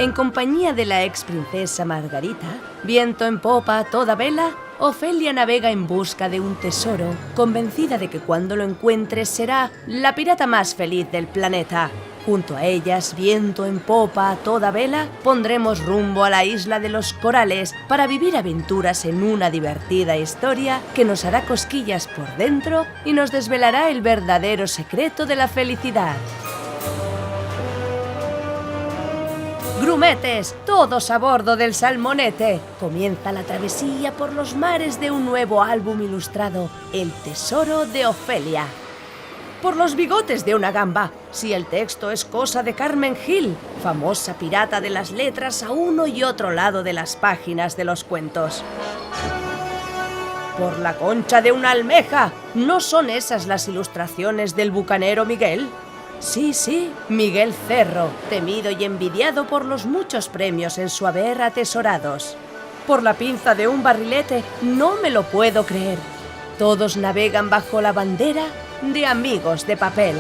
En compañía de la ex princesa Margarita, viento en popa a toda vela, Ofelia navega en busca de un tesoro, convencida de que cuando lo encuentre será la pirata más feliz del planeta. Junto a ellas, viento en popa a toda vela, pondremos rumbo a la isla de los corales para vivir aventuras en una divertida historia que nos hará cosquillas por dentro y nos desvelará el verdadero secreto de la felicidad. Grumetes, todos a bordo del Salmonete. Comienza la travesía por los mares de un nuevo álbum ilustrado, El tesoro de Ofelia. Por los bigotes de una gamba, si el texto es cosa de Carmen Gil, famosa pirata de las letras a uno y otro lado de las páginas de los cuentos. Por la concha de una almeja, ¿no son esas las ilustraciones del bucanero Miguel? Sí, Miguel Cerro, temido y envidiado por los muchos premios en su haber atesorados. Por la pinza de un barrilete, no me lo puedo creer. Todos navegan bajo la bandera de Amigos de Papel.